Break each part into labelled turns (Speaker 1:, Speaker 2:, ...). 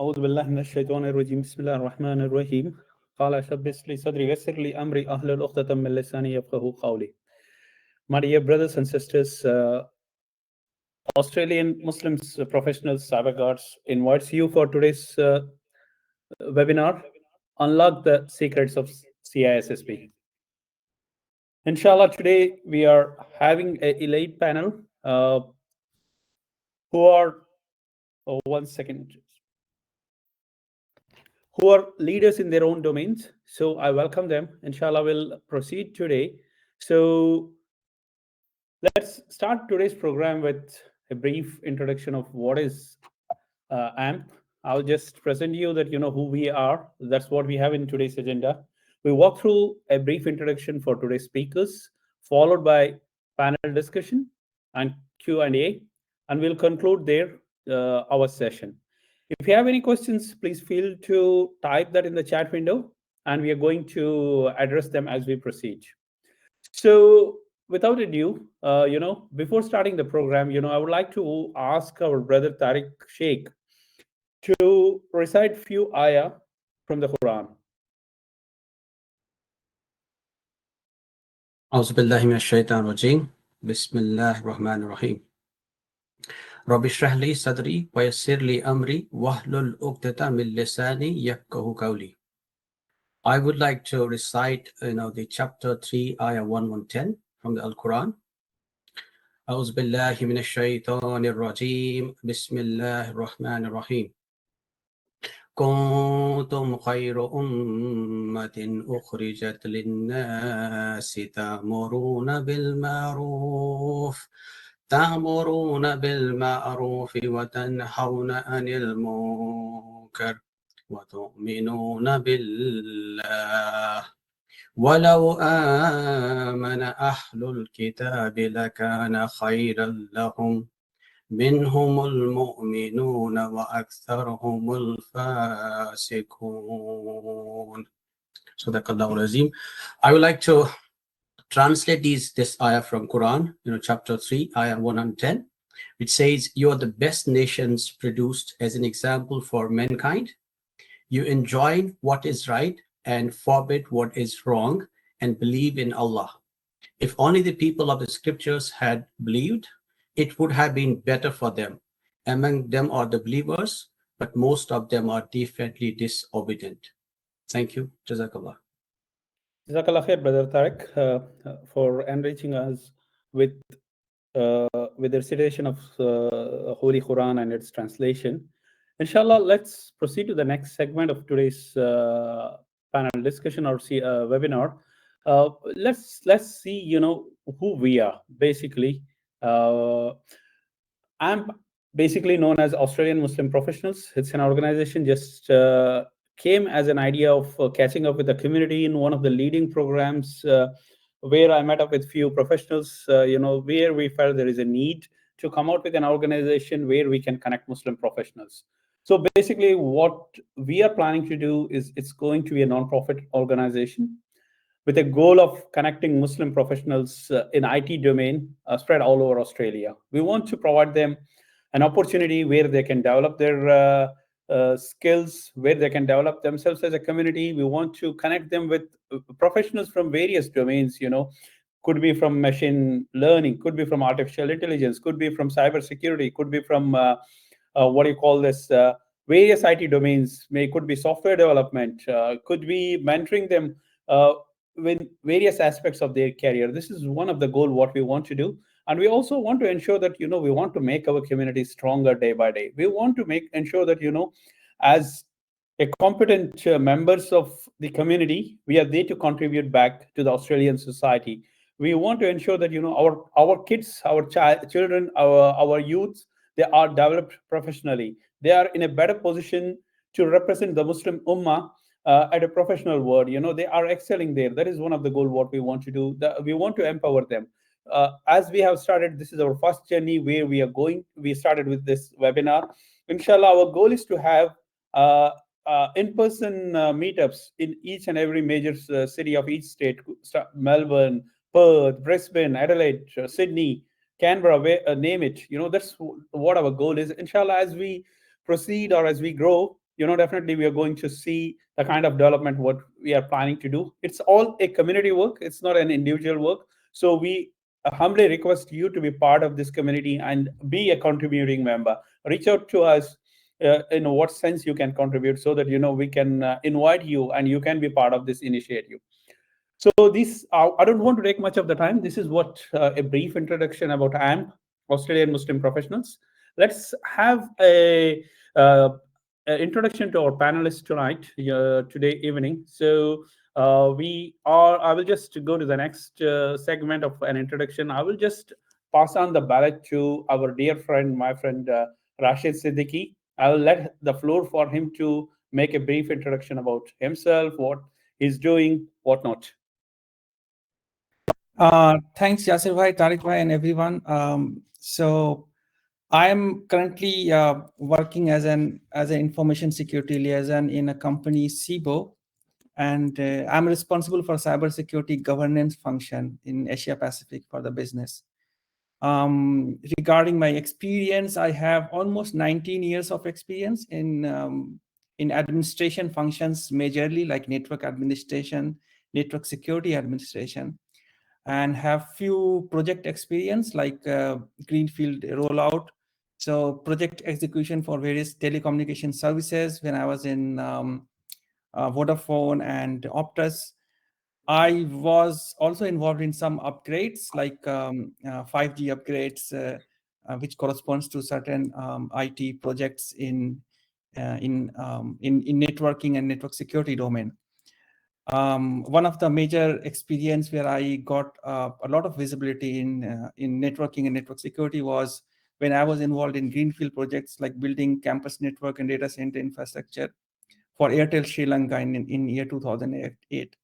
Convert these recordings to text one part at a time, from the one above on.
Speaker 1: أعوذ بالله من الشيطان الرجيم بسم الله الرحمن الرحيم قال شبس لي صدري ويسر لي أمري أحلل عقدة من لساني يفقهوا قولي. My dear brothers and sisters, Australian Muslims Professionals Cyber Guards invites you for today's webinar, Unlock the Secrets of CISSP. Inshallah, today we are having an elite panel who are, who are leaders in their own domains. So I welcome them. Inshallah, we'll proceed today. So let's start today's program with a brief introduction of what is AMP. I'll just present you that you know who we are. That's what we have in today's agenda. We walk through a brief introduction for today's speakers, followed by panel discussion and Q&A, and we'll conclude there our session. If you have any questions, please feel to type that in the chat window, and we are going to address them as we proceed. So without ado, before starting the program, I would like to ask our brother Tariq Sheikh to recite few ayah from the Quran.
Speaker 2: أعوذ بالله من الشيطان الرجيم بسم الله الرحمن الرحيم رب اشرح لي صدري ويسر لي أمري واحلل عقدة من لساني يفقهوا قولي. I would like to recite the chapter 3 ayah 110 from the Al-Quran. أعوذ بالله من الشيطان الرجيم بسم الله الرحمن الرحيم كنتم خير أمة أخرجت للناس تأمرون بالمعروف وتنهون عن المنكر وتؤمنون بالله ولو آمن أهل الكتاب لكان خيرا لهم منهم المؤمنون وأكثرهم الفاسقون. Sadaqallahu Azim. I would like to translate this ayah from Quran, chapter 3, ayah 110, which says, "You are the best nations produced as an example for mankind. You enjoin what is right and forbid what is wrong and believe in Allah. If only the people of the scriptures had believed, it would have been better for them. Among them are the believers, but most of them are definitely disobedient." Thank you. Jazakallah.
Speaker 1: Jazakallah khair, brother Tariq, for enriching us with the recitation of Holy Quran and its translation. Inshallah, let's proceed to the next segment of today's panel discussion or webinar. Let's see, who we are. Basically, I'm basically known as Australian Muslim Professionals. It's an organization just came as an idea of catching up with the community in one of the leading programs where I met up with few professionals, where we felt there is a need to come out with an organization where we can connect Muslim professionals. So basically what we are planning to do is it's going to be a non-profit organization with a goal of connecting Muslim professionals in IT domain spread all over Australia. We want to provide them an opportunity where they can develop their skills, where they can develop themselves as a community. We want to connect them with professionals from various domains, could be from machine learning, could be from artificial intelligence, could be from cybersecurity, could be from various IT domains, could be software development, could be mentoring them with various aspects of their career. This is one of the goals what we want to do. And we also want to ensure that, we want to make our community stronger day by day. We want to ensure that, as a competent members of the community, we are there to contribute back to the Australian society. We want to ensure that, our kids, our children, our youths, they are developed professionally. They are in a better position to represent the Muslim Ummah at a professional world. They are excelling there. That is one of the goals what we want to do. We want to empower them. As we have started, this is our first journey where we are going. We started with this webinar. Inshallah, our goal is to have in-person meetups in each and every major city of each state: Melbourne, Perth, Brisbane, Adelaide, Sydney, Canberra, name it. That's what our goal is. Inshallah, as we proceed or as we grow, definitely we are going to see the kind of development what we are planning to do. It's all a community work, it's not an individual work. So we humbly request you to be part of this community and be a contributing member. Reach out to us in what sense you can contribute, so that we can invite you and you can be part of this initiative. So this, I don't want to take much of the time. This is what a brief introduction about AMP, Australian Muslim Professionals. Let's have uh, a introduction to our panelists tonight, today evening. So I will just go to the next segment of an introduction. I will just pass on the ballot to our dear friend, my friend Rashid Siddiqui. I will let the floor for him to make a brief introduction about himself, what he's doing, whatnot.
Speaker 3: Thanks, Yasir bhai, Tariq bhai, and everyone. So I am currently working as an information security liaison in a company, SIBO, and I'm responsible for cybersecurity governance function in Asia Pacific for the business. Regarding my experience, I have almost 19 years of experience in administration functions, majorly like network administration, network security administration, and have few project experience like greenfield rollout. So project execution for various telecommunication services when I was in Vodafone and Optus. I was also involved in some upgrades like 5G upgrades, which corresponds to certain IT projects in networking and network security domain. One of the major experience where I got a lot of visibility in networking and network security was when I was involved in greenfield projects like building campus network and data center infrastructure for Airtel Sri Lanka in year 2008.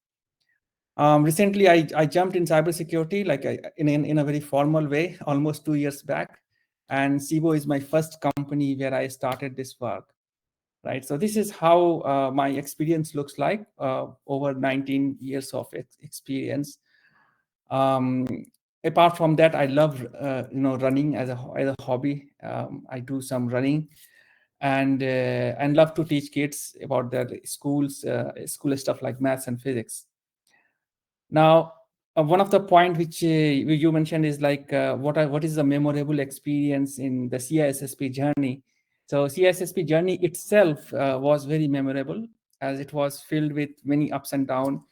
Speaker 3: Recently, I jumped in cybersecurity like in a very formal way almost 2 years back, and SIBO is my first company where I started this work. Right, so this is how my experience looks like over 19 years of experience. Um, Apart from that, I love running as a hobby. I do some running, and love to teach kids about their school stuff like maths and physics. Now, one of the point which you mentioned is like what is the memorable experience in the CISSP journey. So CISSP journey itself was very memorable as it was filled with many ups and downs,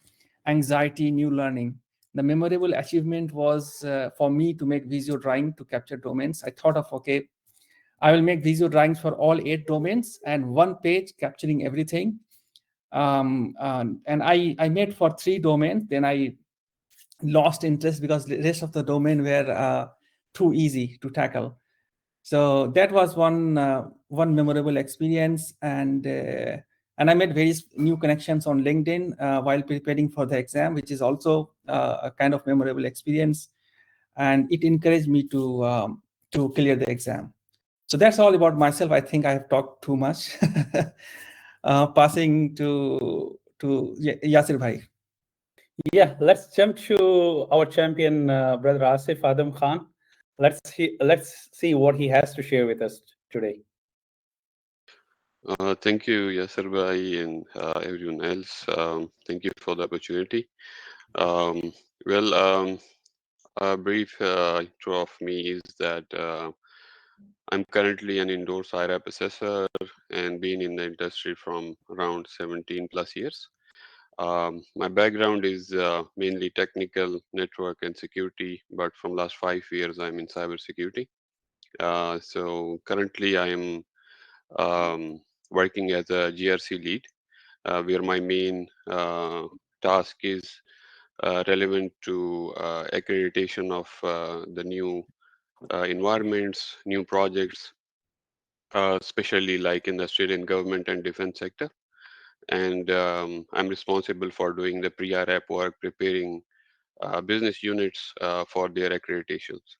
Speaker 3: anxiety, new learning. The memorable achievement was for me to make Visio drawing to capture domains. I thought of, okay, I will make Visio drawings for all 8 domains and one page capturing everything. And I made for 3 domains. Then I lost interest because the rest of the domain were too easy to tackle. So that was one memorable experience, and I made various new connections on LinkedIn while preparing for the exam, which is also a kind of memorable experience, and it encouraged me to clear the exam. So that's all about myself. I think I have talked too much. Passing to Yasir bhai.
Speaker 1: Yeah, let's jump to our champion, brother Asif Adam Khan. Let's see what he has to share with us today.
Speaker 4: Thank you, Yasser Bhai, and everyone else. Thank you for the opportunity. Um, well, a brief intro of me is that I'm currently an indoor SIRAP assessor and been in the industry from around 17 plus years. My background is mainly technical, network, and security, but from last 5 years, I'm in cybersecurity. So currently, I am working as a GRC lead, where my main task is relevant to accreditation of the new environments, new projects, especially like in the Australian government and defense sector. And I'm responsible for doing the pre-RAP work, preparing business units for their accreditations.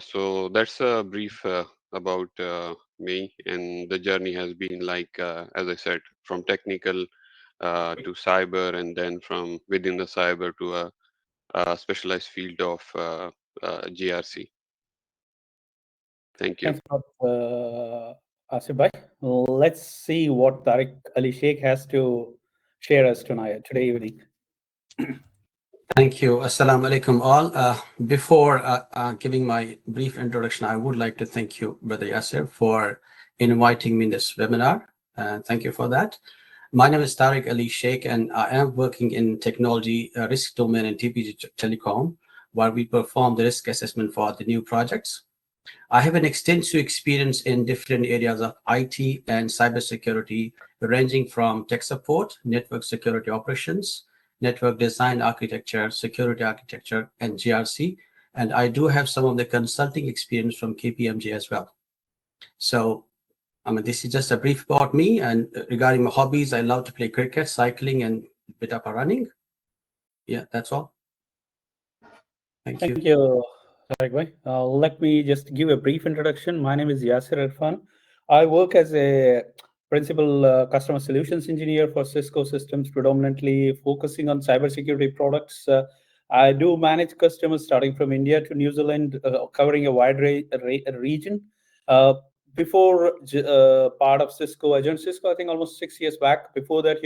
Speaker 4: So that's a brief about me, and the journey has been like, as I said, from technical to cyber, and then from within the cyber to a specialized field of GRC. Thank you.
Speaker 1: Thanks a lot, Asif bhai, let's see what Tariq Ali Sheikh has to share us tonight, today evening.
Speaker 2: Thank you. Assalamu alaikum all. Before giving my brief introduction, I would like to thank you, Brother Yasser, for inviting me in this webinar. Thank you for that. My name is Tariq Ali Sheikh, and I am working in technology risk domain and TPG Telecom, where we perform the risk assessment for the new projects. I have an extensive experience in different areas of IT and cybersecurity, ranging from tech support, network security operations, network design architecture, security architecture, and GRC. And I do have some of the consulting experience from KPMG as well. So, this is just a brief about me. And regarding my hobbies, I love to play cricket, cycling, and a bit of running. Yeah, that's all. Thank you.
Speaker 1: Thank you, Tariq bhai. Let me just give a brief introduction. My name is Yasir Irfan. I work as a principal customer solutions engineer for Cisco Systems, predominantly focusing on cybersecurity products. I do manage customers starting from India to New Zealand, covering a wide region. Before part of Cisco, I joined Cisco, I think almost 6 years back. Before that,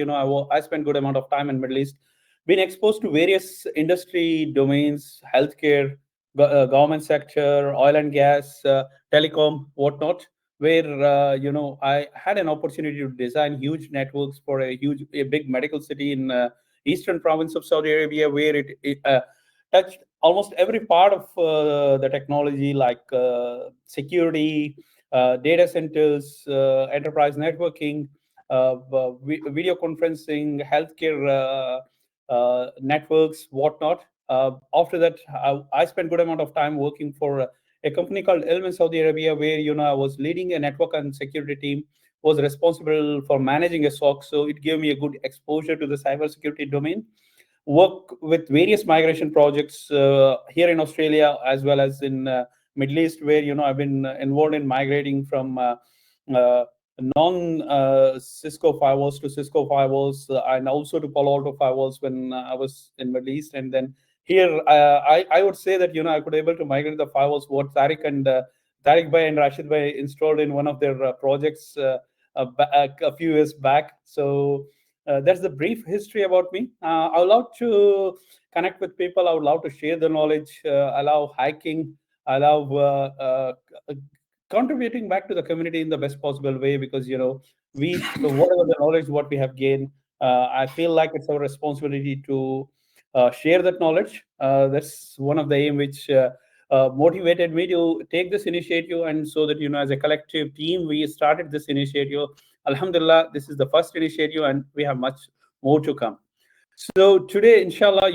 Speaker 1: I spent good amount of time in Middle East, been exposed to various industry domains, healthcare, government sector, oil and gas, telecom, whatnot, where I had an opportunity to design huge networks for a big medical city in eastern province of Saudi Arabia, where it touched almost every part of the technology, like security, data centers, enterprise networking, video conferencing, healthcare networks, whatnot. After that, I spent good amount of time working for a company called Ilm in Saudi Arabia, where I was leading a network and security team, was responsible for managing a SOC. So it gave me a good exposure to the cybersecurity domain. Work with various migration projects here in Australia as well as in Middle East, where I've been involved in migrating from uh, non Cisco firewalls to Cisco firewalls, and also to Palo Alto firewalls when I was in Middle East. And then here, I would say that I could able to migrate the firewalls what Tariq and Tariq Bhai and Rashid Bhai installed in one of their projects a few years back. So that's the brief history about me. I would love to connect with people. I would love to share the knowledge. I love hiking. I love contributing back to the community in the best possible way, because whatever the knowledge what we have gained, I feel like it's our responsibility to share that knowledge. That's one of the aim which motivated me to take this initiative, and so that as a collective team we started this initiative. Alhamdulillah, this is the first initiative and we have much more to come. So today, inshallah,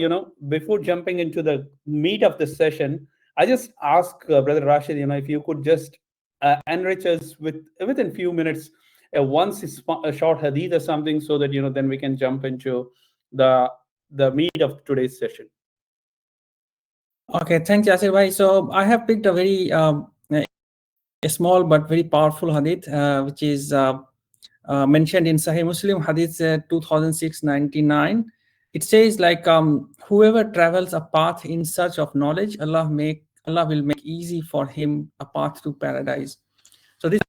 Speaker 1: before jumping into the meat of the session, I just ask Brother Rashid, if you could just enrich us within few minutes, a short hadith or something, so that then we can jump into the meat of today's session.
Speaker 3: Okay, thanks, Yasir bhai. So I have picked a very a small but very powerful hadith, which is mentioned in Sahih Muslim, hadith 2699. It says like, whoever travels a path in search of knowledge, Allah will make easy for him a path to paradise. So this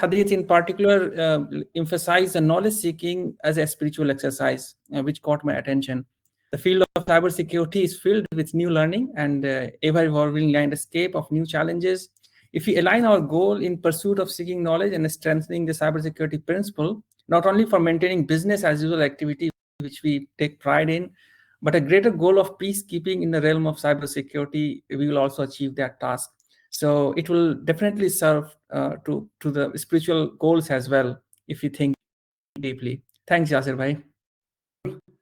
Speaker 3: hadith in particular emphasized the knowledge seeking as a spiritual exercise, which caught my attention. The field of cybersecurity is filled with new learning and ever-evolving landscape of new challenges. If we align our goal in pursuit of seeking knowledge and strengthening the cybersecurity principle, not only for maintaining business as usual activity, which we take pride in, but a greater goal of peacekeeping in the realm of cybersecurity, we will also achieve that task. So it will definitely serve to the spiritual goals as well, if you think deeply. Thanks, Yasir bhai.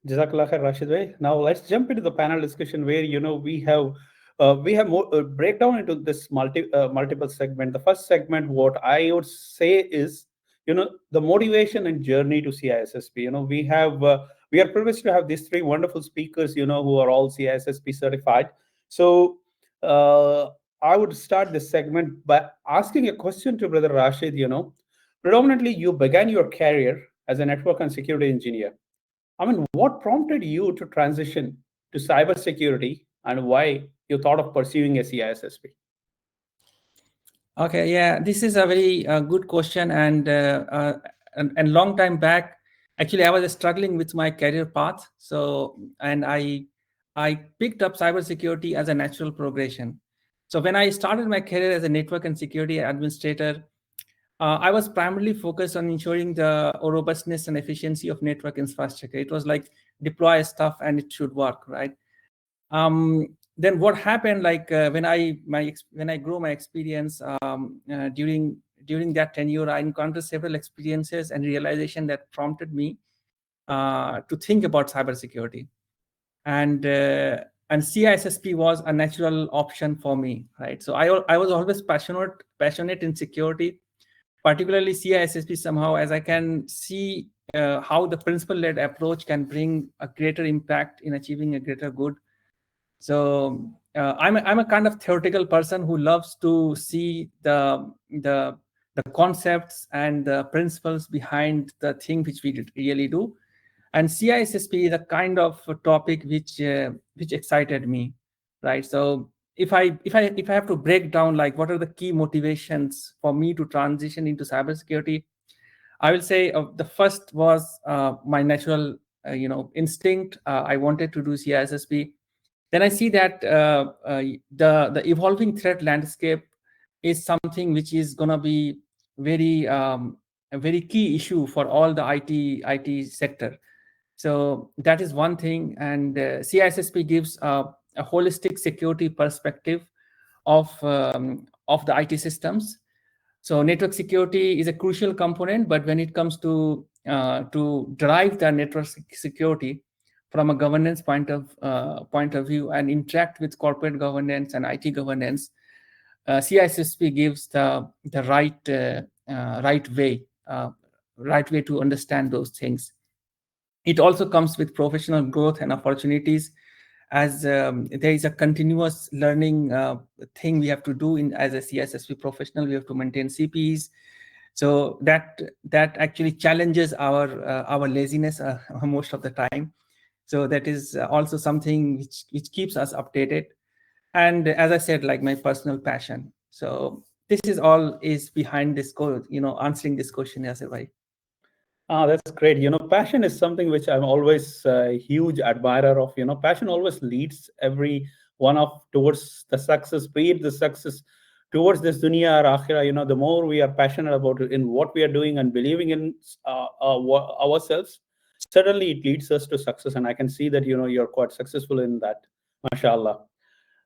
Speaker 1: Jazakallah khair, Rashid bhai. Now let's jump into the panel discussion, where we have more breakdown into this multiple segment. The first segment, what I would say is, the motivation and journey to CISSP. We are privileged to have these three wonderful speakers, who are all CISSP certified. So I would start this segment by asking a question to Brother Rashid. Predominantly you began your career as a network and security engineer. I mean, what prompted you to transition to cybersecurity, and why you thought of pursuing a CISSP?
Speaker 3: Okay, yeah, this is a very good question, and long time back, actually, I was struggling with my career path. So, and I picked up cybersecurity as a natural progression. So when I started my career as a network and security administrator, I was primarily focused on ensuring the robustness and efficiency of network infrastructure. It was like deploy stuff and it should work, right? Then what happened, like when I grow my experience during that tenure, I encountered several experiences and realization that prompted me to think about cybersecurity, and and CISSP was a natural option for me, right? So I was always passionate in security, particularly CISSP somehow, as I can see how the principle-led approach can bring a greater impact in achieving a greater good. So I'm a kind of theoretical person who loves to see the concepts and the principles behind the thing which we really do. And CISSP is a kind of a topic which excited me, right? So if I have to break down like what are the key motivations for me to transition into cybersecurity, I will say the first was my natural instinct. I wanted to do CISSP. Then I see that the evolving threat landscape is something which is going to be very a very key issue for all the IT sector. So that is one thing, and CISSP gives a holistic security perspective of the IT systems. So network security is a crucial component, but when it comes to drive the network security from a governance point of view and interact with corporate governance and IT governance, CISSP gives the right way to understand those things. It also comes with professional growth and opportunities, as there is a continuous learning thing we have to do in as a CISSP professional. We have to maintain CPs, so that actually challenges our laziness most of the time. So that is also something which keeps us updated. And as I said, like my personal passion. So this is all is behind this code, answering this question, as right.
Speaker 1: Ah, that's great. Passion is something which I'm always a huge admirer of. Passion always leads every one of towards the success, be it the success towards this dunya or akhirah. The more we are passionate about it in what we are doing and believing in ourselves, certainly it leads us to success. And I can see that, you're quite successful in that. MashaAllah.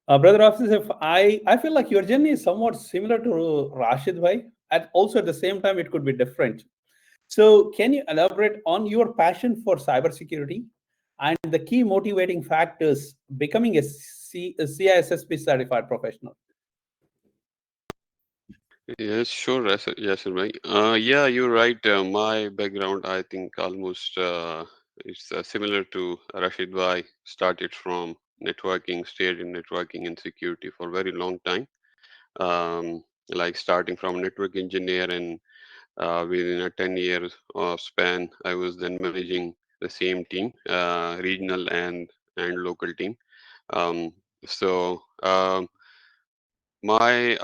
Speaker 1: Brother Afis, if I feel like your journey is somewhat similar to Rashid Bhai, and also at the same time, it could be different. So, can you elaborate on your passion for cybersecurity and the key motivating factors becoming a CISSP certified professional?
Speaker 4: Yes, sure, yes, right. Yeah, you're right. My background, I think, almost it's similar to Rashid Bhai. Started from networking, stayed in networking and security for a very long time. Like starting from network engineer, and within a 10 years span, I was then managing the same team, regional and local team. Um, so my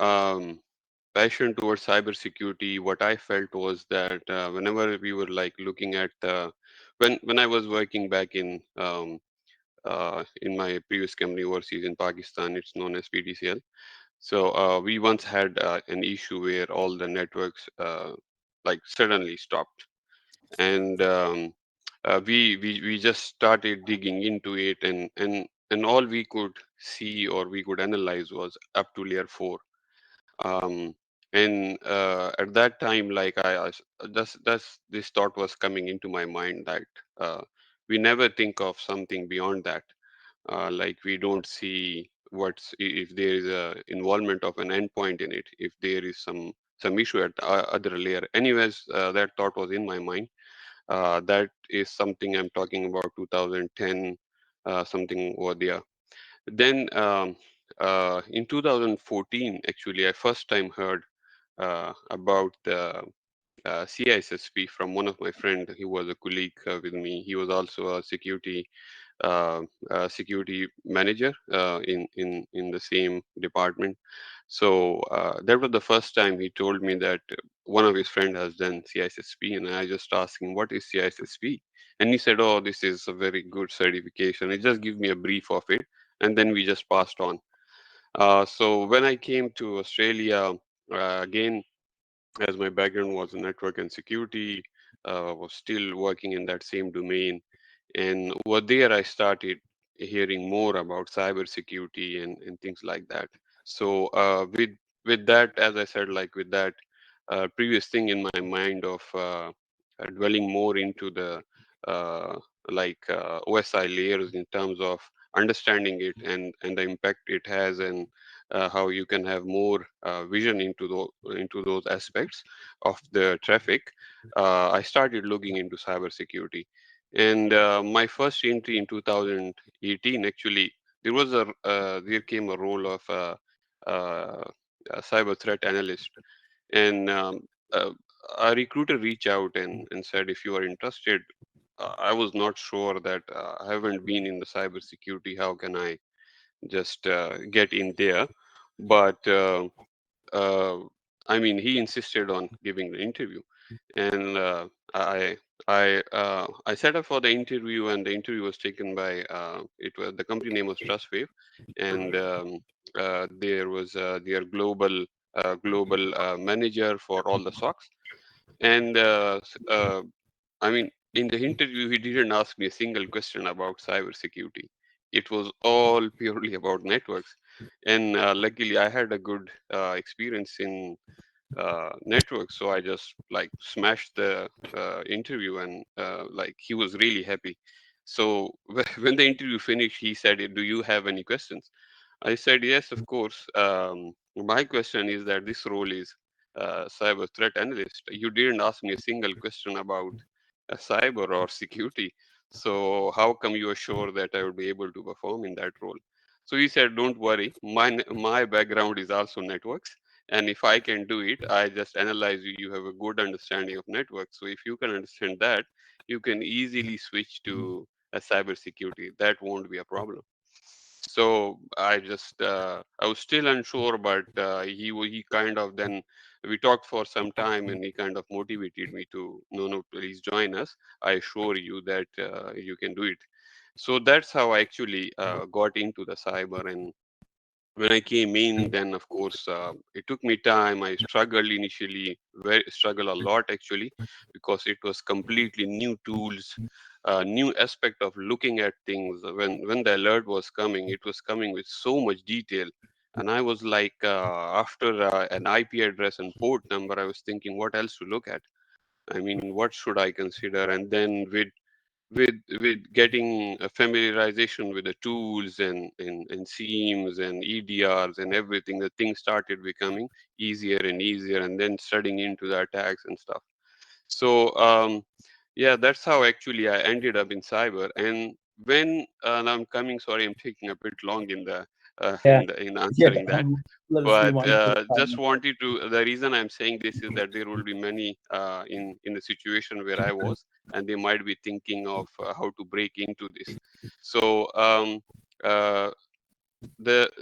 Speaker 4: passion towards cybersecurity, what I felt was that whenever we were like looking at when I was working back in my previous company overseas in Pakistan, it's known as PTCL. So we once had an issue where all the networks like suddenly stopped, and we just started digging into it, and all we could see or we could analyze was up to layer 4. um, and at that time, like that's this thought was coming into my mind that we never think of something beyond that. Like we don't see if there is a involvement of an endpoint in it, if there is some issue at the other layer. Anyways, that thought was in my mind. That is something I'm talking about 2010, something over there. Then in 2014, actually, I first time heard about the CISSP from one of my friend. He was a colleague with me. He was also a uh, security manager in the same department. So that was the first time he told me that one of his friend has done CISSP, and I just asked him, "What is CISSP?" And he said, "Oh, this is a very good certification. It just give me a brief of it, and then we just passed on." So when I came to Australia, again, as my background was in network and security, was still working in that same domain. And over there, I started hearing more about cybersecurity and things like that. So with that, as I said, like with that previous thing in my mind of dwelling more into the uh, OSI layers in terms of understanding it and the impact it has, and how you can have more vision into those aspects of the traffic. I started looking into cybersecurity, and my first entry in 2018, actually, there came a role of uh, a cyber threat analyst, and uh, a recruiter reached out and said, if you are interested. I was not sure that I haven't been in the cybersecurity. How can I just get in there? But uh, I mean, he insisted on giving the interview, and I I set up for the interview, and the interview was taken by it was the company name was Trustwave, and there was their global manager for all the SOCs, and I mean, in the interview, he didn't ask me a single question about cybersecurity. It was all purely about networks. And luckily, I had a good experience in networks, so I just like smashed the interview, and like he was really happy. So when the interview finished, he said, "Do you have any questions?" I said, yes, of course. My question is that this role is cyber threat analyst. You didn't ask me a single question about cyber or security. So how come you are sure that I will be able to perform in that role? So he said, don't worry. My background is also networks. And if I can do it, I just analyze you. You have a good understanding of networks. So if you can understand that, you can easily switch to a cyber security. That won't be a problem. So I was still unsure, but he kind of then we talked for some time, and he kind of motivated me to, no, please join us. I assure you that you can do it. So that's how I actually got into the cyber. And when I came in, then of course it took me time. I struggled initially, very struggle a lot actually, because it was completely new tools, new aspect of looking at things. When the alert was coming, it was coming with so much detail, and I was like, after an IP address and port number, I was thinking, what else to look at? I mean, what should I consider? And then with getting a familiarization with the tools and seams and EDRs and everything, the things started becoming easier and easier, and then studying into the attacks and stuff. So yeah, that's how actually I ended up in cyber. And when and I'm coming, sorry, I'm taking a bit long in the
Speaker 1: Yeah.
Speaker 4: in
Speaker 1: Yeah.
Speaker 4: answering that,
Speaker 1: Let's be
Speaker 4: but
Speaker 1: mindful.
Speaker 4: just wanted to, the reason I'm saying this is that there will be many in the situation where I was, and they might be thinking of how to break into this. So uh,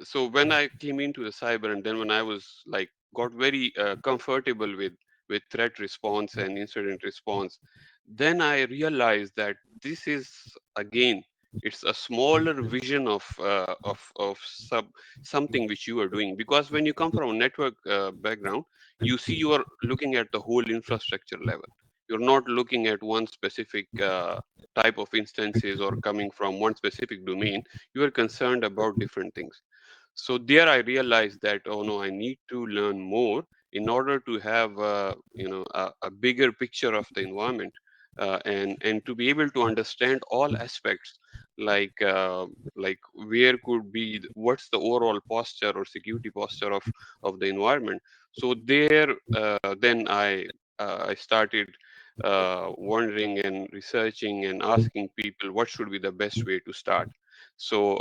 Speaker 4: so when I came into the cyber, and then when I was like got very comfortable with threat response and incident response, then I realized that this is, again, it's a smaller vision of something which you are doing. Because when you come from a network background, you see, you are looking at the whole infrastructure level. You're not looking at one specific type of instances or coming from one specific domain. You are concerned about different things. So there I realized that, oh no, I need to learn more in order to have a bigger picture of the environment, and to be able to understand all aspects, like where could be what's the overall posture or security posture of the environment. So there then I started wondering and researching and asking people what should be the best way to start. So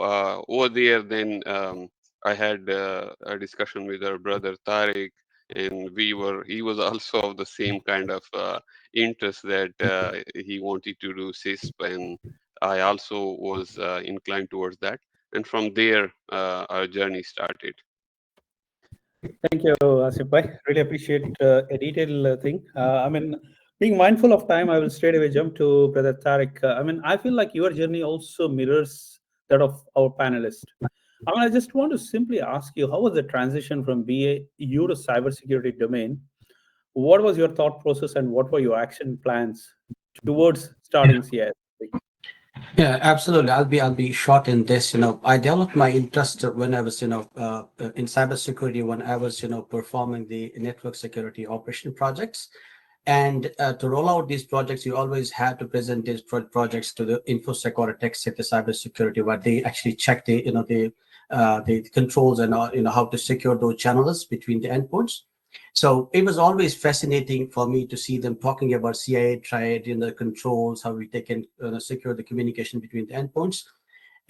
Speaker 4: over there, then I had a discussion with our brother Tariq, and he was also of the same kind of interest that he wanted to do CISSP, and I also was inclined towards that. And from there, our journey started.
Speaker 1: Thank you, Asif bhai. Really appreciate a detailed thing. I mean, being mindful of time, I will straight away jump to Brother Tariq. I mean, I feel like your journey also mirrors that of our panelist. I mean, I just want to simply ask you, how was the transition from BAU to cybersecurity domain? What was your thought process, and what were your action plans towards starting CISSP?
Speaker 2: Yeah, absolutely. I'll be short in this. I developed my interest when I was, in cybersecurity when I was, performing the network security operation projects. And to roll out these projects, you always had to present these projects to the InfoSec or tech sector cybersecurity, where they actually check the controls and how to secure those channels between the endpoints. So it was always fascinating for me to see them talking about CIA triad, controls, how they can secure the communication between the endpoints.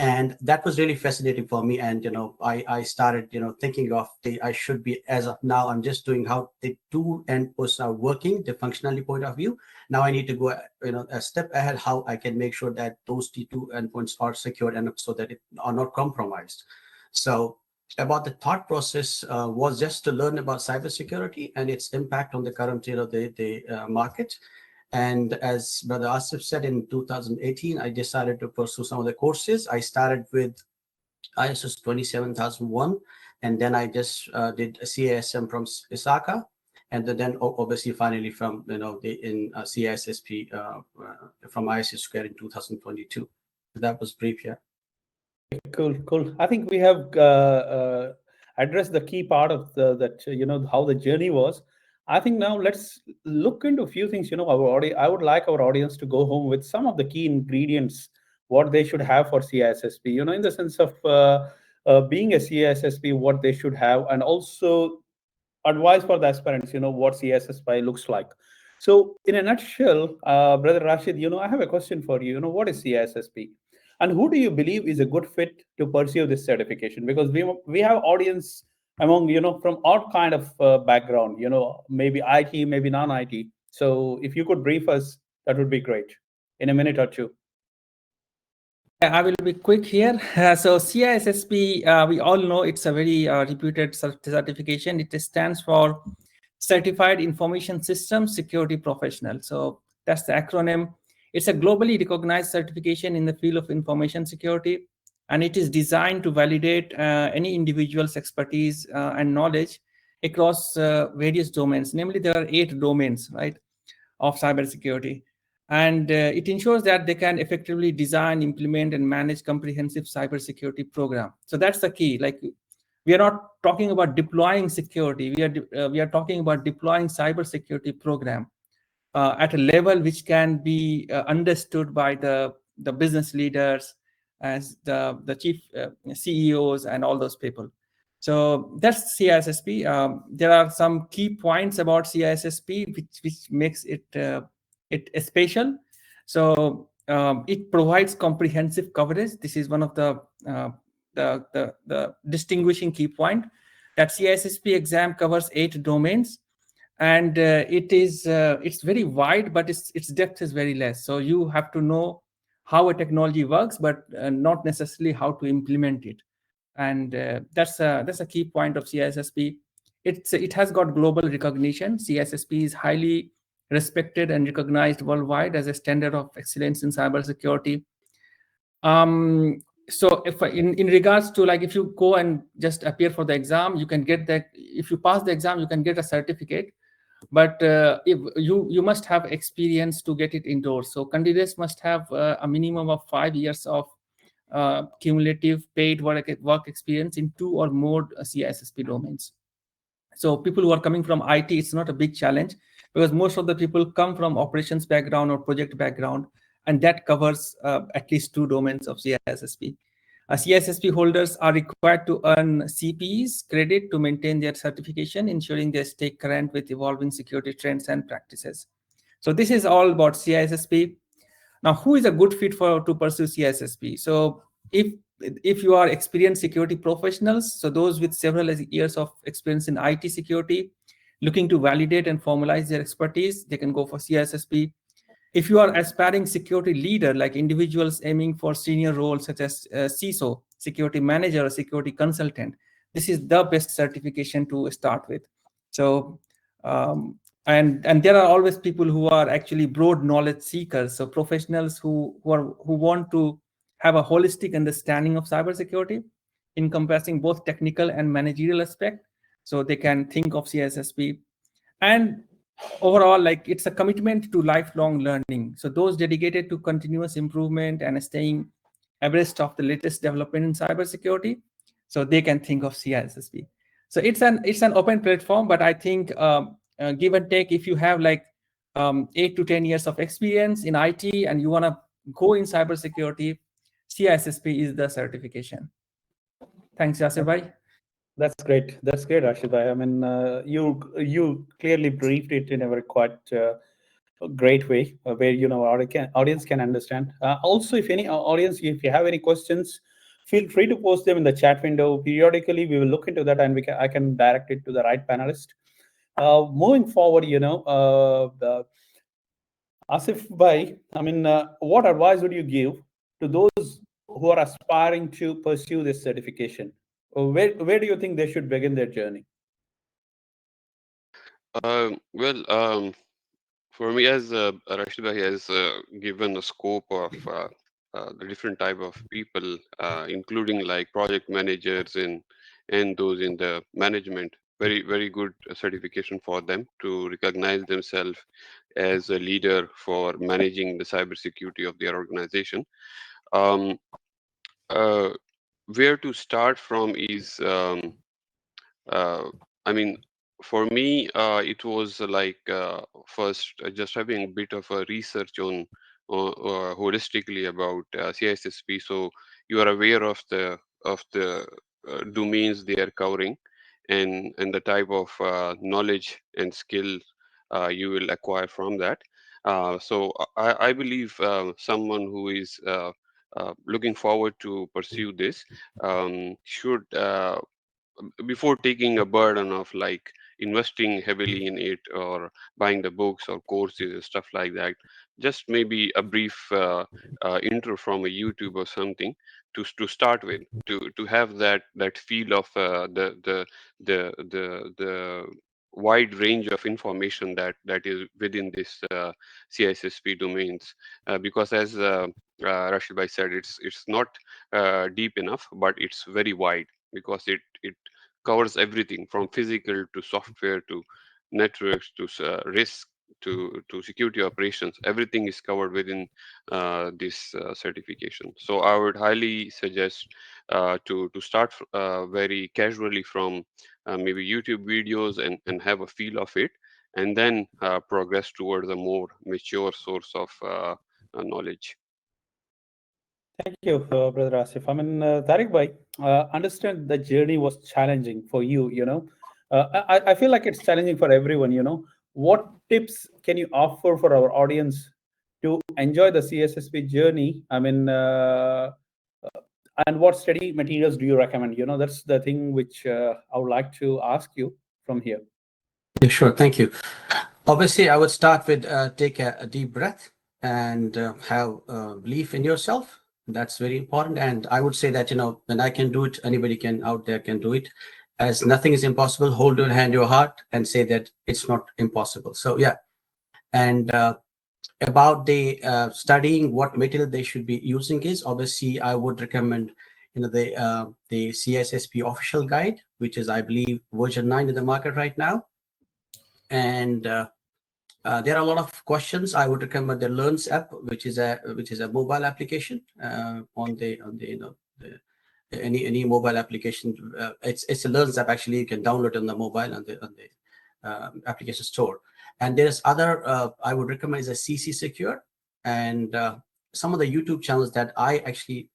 Speaker 2: And that was really fascinating for me. And I started thinking of I should be, as of now I'm just doing how the two endpoints are working, the functionality point of view. Now I need to go a step ahead, how I can make sure that those two endpoints are secured and so that it are not compromised. So about the thought process was just to learn about cybersecurity and its impact on the current the market. And as Brother Asif said, in 2018, I decided to pursue some of the courses. I started with ISO 27001, and then I just did a CISM from ISACA, and then obviously finally from CISSP from ISO Square in 2022. That was brief, yeah.
Speaker 1: Cool, cool. I think we have addressed the key part of how the journey was. I think now let's look into a few things. I would like our audience to go home with some of the key ingredients what they should have for CISSP. In the sense of being a CISSP, what they should have, and also advice for the aspirants. What CISSP looks like. So, in a nutshell, Brother Rashid, I have a question for you. What is CISSP? And who do you believe is a good fit to pursue this certification? Because we have audience among from all kind of background, maybe IT, maybe non-IT. So if you could brief us, that would be great in a minute or two.
Speaker 3: I will be quick here. So CISSP, we all know it's a very reputed certification. It stands for Certified Information Systems Security Professional. So that's the acronym. It's a globally recognized certification in the field of information security, and it is designed to validate any individual's expertise and knowledge across various domains. Namely, there are 8 domains, right, of cybersecurity. And it ensures that they can effectively design, implement, and manage comprehensive cybersecurity program. So that's the key. Like, we are not talking about deploying security. We are talking about deploying cybersecurity program at a level which can be understood by the business leaders, as the chief CEOs and all those people. So that's CISSP. There are some key points about CISSP which makes it special. So it provides comprehensive coverage. This is one of the distinguishing key point, that CISSP exam covers 8 domains, and it's very wide, but its depth is very less. So you have to know how a technology works, but not necessarily how to implement it. And that's a key point of CISSP. It has got global recognition. CISSP is highly respected and recognized worldwide as a standard of excellence in cybersecurity. So if in regards to, like, if you go and just appear for the exam, you can get that. If you pass the exam, you can get a certificate. But if you must have experience to get it endorsed. So candidates must have a minimum of 5 years of cumulative paid work experience in 2 or more CISSP domains. So people who are coming from IT, it's not a big challenge, because most of the people come from operations background or project background, and that covers at least 2 domains of CISSP. CISSP holders are required to earn CPEs credit to maintain their certification, ensuring they stay current with evolving security trends and practices. So this is all about CISSP. Now, who is a good fit to pursue CISSP? So if you are experienced security professionals, so those with several years of experience in IT security, looking to validate and formalize their expertise, they can go for CISSP. If you are aspiring security leader, like individuals aiming for senior roles such as CISO, security manager, or security consultant, this is the best certification to start with. So, and there are always people who are actually broad knowledge seekers. So professionals who want to have a holistic understanding of cybersecurity, encompassing both technical and managerial aspect. So they can think of CISSP. And overall, like, it's a commitment to lifelong learning. So those dedicated to continuous improvement and staying abreast of the latest development in cybersecurity, so they can think of CISSP. So it's an open platform, but I think give and take, if you have like 8 to 10 years of experience in IT and you want to go in cybersecurity, CISSP is the certification. Thanks, Yasir bhai.
Speaker 1: That's great. That's great, Rashid bhai. I mean, you clearly briefed it in a very quite great way, where our audience can understand. Also, if any audience, if you have any questions, feel free to post them in the chat window. Periodically, we will look into that, and I can direct it to the right panelist. Moving forward, Asif bhai, I mean, what advice would you give to those who are aspiring to pursue this certification? Where do you think they should begin their journey?
Speaker 4: Well, for me, as Rashid bhai has given a scope of the different type of people, including like project managers and those in the management, very, very good certification for them to recognize themselves as a leader for managing the cybersecurity of their organization. Um, uh, where to start from is, uh, I mean, for me, it was like first just having a bit of a research on holistically about CISSP, so you are aware of the domains they are covering, and the type of knowledge and skill you will acquire from that. So I believe someone who is looking forward to pursue this should before taking a burden of like investing heavily in it or buying the books or courses and stuff like that, just maybe a brief intro from a YouTube or something to start with, to have that feel of the wide range of information that is within this CISSP domains, because as Rashid bhai said, it's not deep enough, but it's very wide, because it covers everything from physical to software to networks to risk to security operations. Everything is covered within this certification. So I would highly suggest to start very casually from maybe YouTube videos and have a feel of it, and then progress towards a more mature source of knowledge.
Speaker 1: Thank you, Brother Asif. I mean, Tariq bhai, understand the journey was challenging for you. I feel like it's challenging for everyone. What tips can you offer for our audience to enjoy the CSSP journey? I mean, and what study materials do you recommend? That's the thing which I would like to ask you from here.
Speaker 2: Yeah, sure. Thank you. Obviously, I would start with take a deep breath and have belief in yourself. That's very important. And I would say that, when I can do it, anybody can out there can do it. As nothing is impossible, hold your hand, your heart, and say that it's not impossible. So yeah. And about the studying what material they should be using is, obviously I would recommend the CISSP official guide, which is, I believe, version 9 in the market right now. And there are a lot of questions. I would recommend the Learns app, which is a mobile application on the any mobile application. It's a Learns app, actually. You can download on the mobile on the application store. And there's other I would recommend is a CC Secure, and some of the YouTube channels that I actually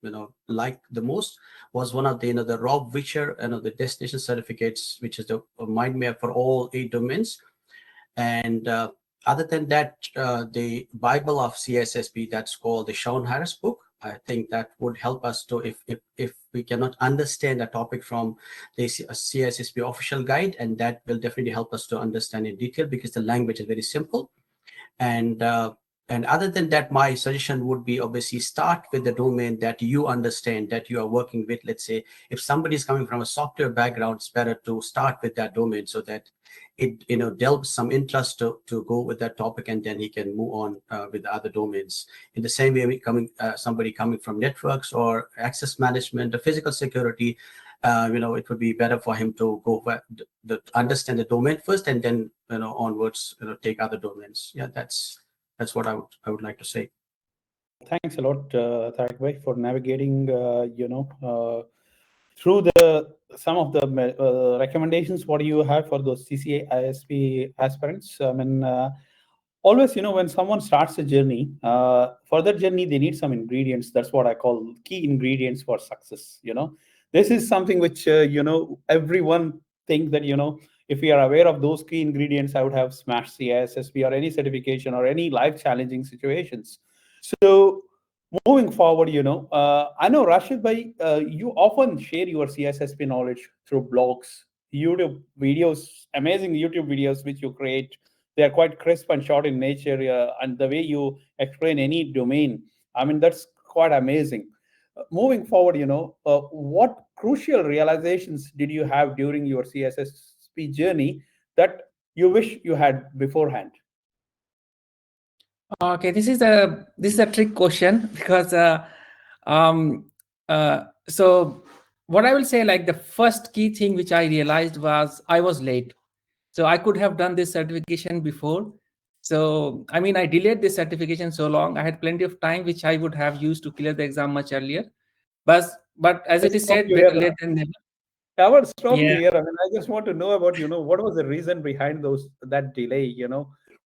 Speaker 2: like the most was one of the Rob Witcher the destination certificates, which is the mind map for all 8 domains. And other than that, the Bible of CISSP, that's called the Sean Harris book. I think that would help us to, if we cannot understand a topic from the CISSP official guide, and that will definitely help us to understand in detail, because the language is very simple. And other than that, my suggestion would be, obviously start with the domain that you understand, that you are working with. Let's say if somebody is coming from a software background, it's better to start with that domain, so that it delves some interest to go with that topic, and then he can move on with the other domains. In the same way, somebody coming from networks or access management or physical security, it would be better for him to go understand the domain first, and then onwards take other domains. Yeah, that's what I would like to say.
Speaker 1: Thanks a lot, Tariq bhai, for navigating, through some of the recommendations. What do you have for those CISSP aspirants? I mean, always, when someone starts a journey, for that journey, they need some ingredients. That's what I call key ingredients for success. This is something which, everyone think that, if we are aware of those key ingredients, I would have smashed CISSP or any certification or any life challenging situations. So moving forward, I know Rashid bhai, you often share your CISSP knowledge through blogs, YouTube videos, amazing YouTube videos which you create. They are quite crisp and short in nature, and the way you explain any domain, I mean, that's quite amazing. Moving forward, what crucial realizations did you have during your CISSP journey that you wish you had beforehand?
Speaker 3: Okay, this is a trick question, because so what I will say, like, the first key thing which I realized was I was late. So I could have done this certification before. So I mean, I delayed this certification so long. I had plenty of time which I would have used to clear the exam much earlier. But as it is said, better late than never.
Speaker 1: I will stop you
Speaker 3: Yeah.
Speaker 1: here. I mean, I just want to know about, what was the reason behind that delay?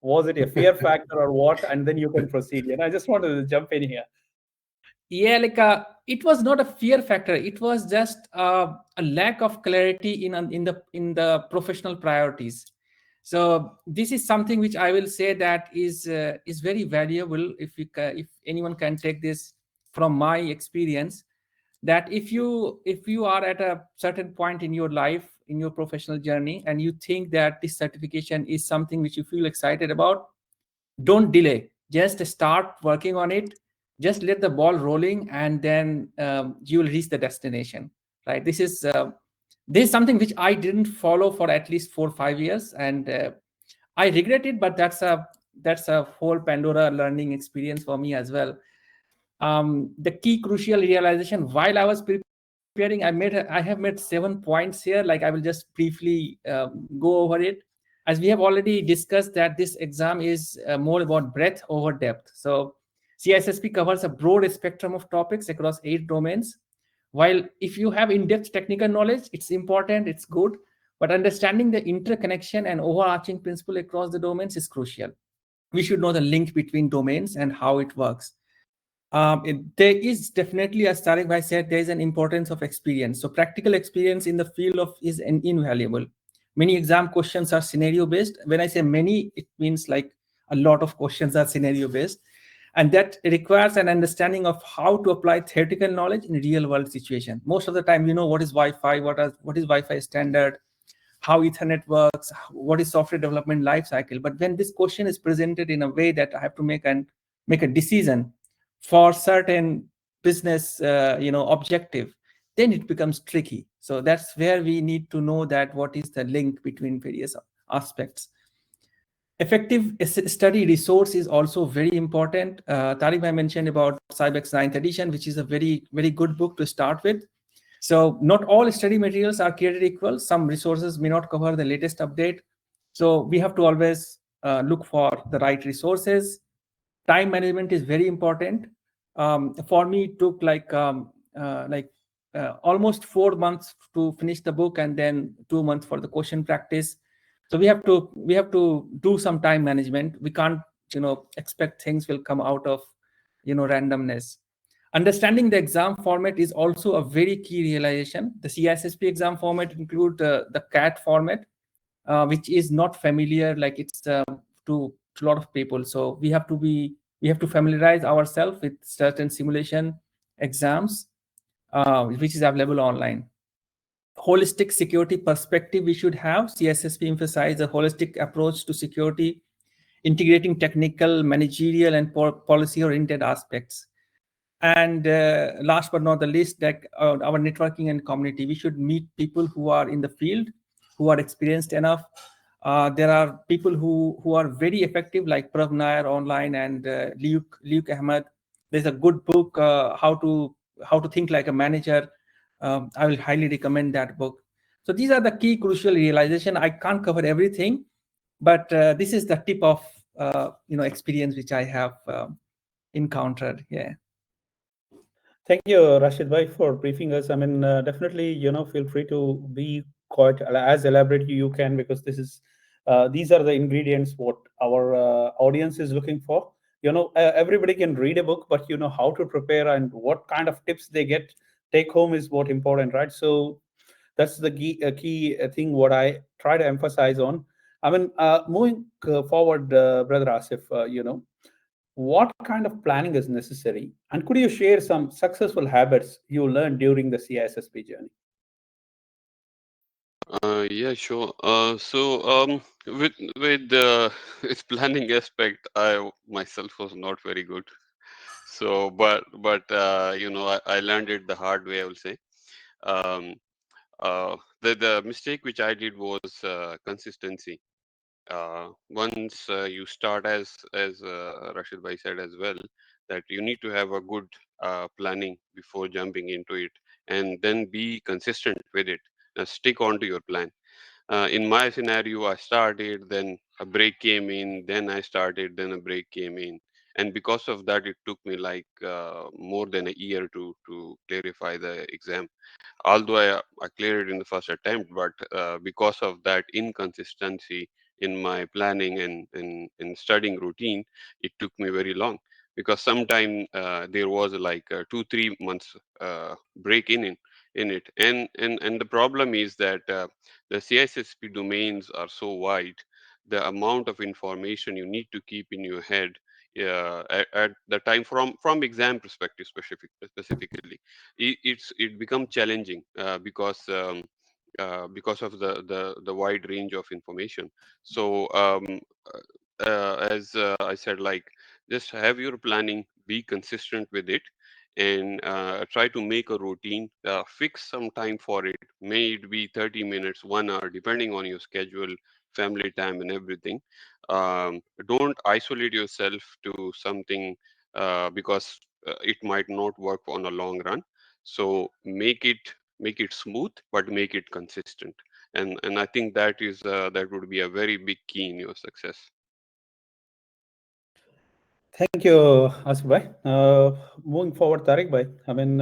Speaker 1: Was it a fear factor or what? And then you can proceed. I just wanted to jump in here.
Speaker 3: Yeah, like it was not a fear factor. It was just a lack of clarity in the professional priorities. So this is something which I will say that is very valuable. If anyone can take this from my experience, that if you are at a certain point in your life, in your professional journey, and you think that this certification is something which you feel excited about, don't delay. Just start working on it. Just let the ball rolling, and then you will reach the destination, right? This is something which I didn't follow for at least 4 or 5 years, and I regret it, but that's a whole Pandora learning experience for me as well. The key crucial realization while I was preparing, I have made 7 points here. Like, I will just briefly go over it. As we have already discussed, that this exam is more about breadth over depth. So CISSP covers a broad spectrum of topics across 8 domains. While if you have in-depth technical knowledge, it's important, it's good, but understanding the interconnection and overarching principle across the domains is crucial. We should know the link between domains and how it works. There is definitely, as Tariq Bhai said, there is an importance of experience. So practical experience in the field is invaluable. Many exam questions are scenario based. When I say many, it means like a lot of questions are scenario based, and that requires an understanding of how to apply theoretical knowledge in real world situation. Most of the time, what is Wi-Fi, what is Wi-Fi standard, how Ethernet works, what is software development life cycle. But when this question is presented in a way that I have to make a decision for certain business objective, then it becomes tricky. So that's where we need to know that what is the link between various aspects. Effective study resource is also very important. Tariq Bhai mentioned about Cybex 9th edition, which is a very, very good book to start with. So not all study materials are created equal. Some resources may not cover the latest update. So we have to always look for the right resources. Time management is very important. For me, it took almost 4 months to finish the book, and then 2 months for the question practice. So we have to do some time management. We can't expect things will come out of randomness. Understanding the exam format is also a very key realization. The CISSP exam format include the CAT format, which is not familiar, like it's to a lot of people. So we have to familiarize ourselves with certain simulation exams, which is available online. Holistic security perspective we should have. CISSP emphasize a holistic approach to security, integrating technical, managerial, and policy-oriented aspects. And last but not the least, like our networking and community, we should meet people who are in the field, who are experienced enough. There are people who are very effective, like Prav Nair online and Luke Ahmed. There's a good book, how to think like a manager. I will highly recommend that book. So these are the key crucial realization. I can't cover everything, but this is the tip of experience which I have encountered. Yeah.
Speaker 1: Thank you, Rashid Bhai, for briefing us. I mean, definitely, feel free to be quite as elaborate you can, because these are the ingredients what our audience is looking for. Everybody can read a book, but how to prepare and what kind of tips they get take home is what important, right? So that's the key thing what I try to emphasize on. I mean, moving forward, Brother Asif, what kind of planning is necessary? And could you share some successful habits you learned during the CISSP journey?
Speaker 4: Yeah, sure. With its planning aspect, I myself was not very good. So, but I learned it the hard way, I will say. Um, the mistake which I did was consistency. Once you start, as Rashid Bhai said as well, that you need to have a good planning before jumping into it, and then be consistent with it. Stick on to your plan. In my scenario, I started, then a break came in, then I started, then a break came in, and because of that, it took me like more than a year to clarify the exam. Although I cleared it in the first attempt, but because of that inconsistency in my planning and in studying routine, it took me very long, because sometime there was like a 2 3 months break in it. And the problem is that the CISSP domains are so wide. The amount of information you need to keep in your head at the time, from exam perspective specifically, it becomes challenging because of the wide range of information. So as I said, like, just have your planning, be consistent with it, and try to make a routine. Fix some time for it. May it be 30 minutes, 1 hour, depending on your schedule, family time, and everything. Don't isolate yourself to something because it might not work on a long run. So make it smooth, but make it consistent. And I think that would be a very big key in your success.
Speaker 1: Thank you, Asif Bhai. Moving forward, Tariq Bhai, I mean,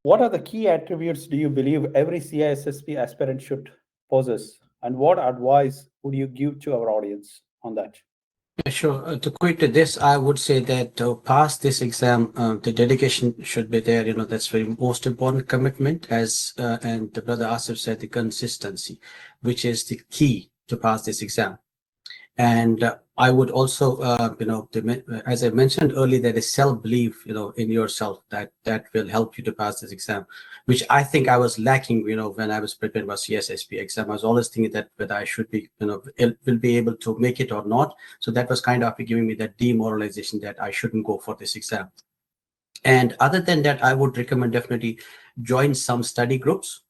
Speaker 1: what are the key attributes do you believe every CISSP aspirant should possess? And what advice would you give to our audience on that?
Speaker 2: Yeah, sure. To quick to this, I would say that to pass this exam, the dedication should be there. That's very most important commitment, and the brother Asif said, the consistency, which is the key to pass this exam. And I would also, as I mentioned earlier, there is self-belief, in yourself that will help you to pass this exam, which I think I was lacking, when I was preparing for CISSP exam. I was always thinking that whether I should be, will be able to make it or not. So that was kind of giving me that demoralization that I shouldn't go for this exam. And other than that, I would recommend definitely join some study groups,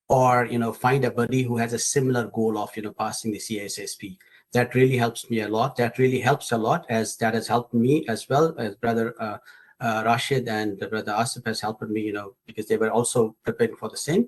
Speaker 2: or find a buddy who has a similar goal of passing the CISSP. That really helps me a lot. That really helps a lot, as that has helped me, as well as brother Rashid and brother Asif has helped me, because they were also preparing for the same.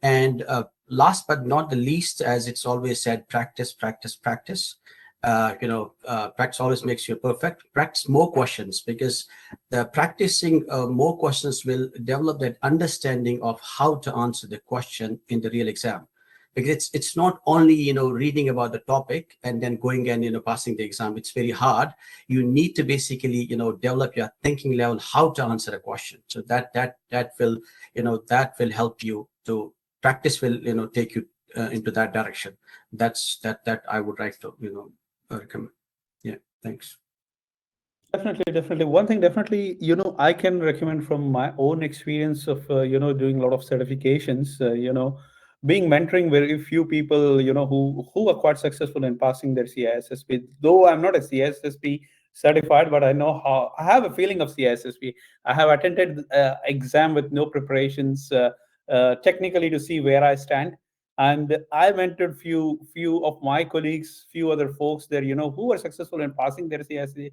Speaker 2: And last but not the least, as it's always said, practice, practice, practice. Practice always makes you perfect. Practice more questions, because the practicing more questions will develop that understanding of how to answer the question in the real exam. Because it's not only reading about the topic and then going and passing the exam. It's very hard. You need to basically develop your thinking level, how to answer a question. So that will help you to practice, will take you into that direction. That I would like to recommend. Yeah, thanks.
Speaker 1: Definitely, definitely. One thing, definitely, I can recommend from my own experience of, doing a lot of certifications, being mentoring very few people, who are quite successful in passing their CISSP. Though I'm not a CISSP certified, but I know how, I have a feeling of CISSP. I have attended exam with no preparations, technically to see where I stand. And I mentored few of my colleagues, few other folks there, who were successful in passing their CISSP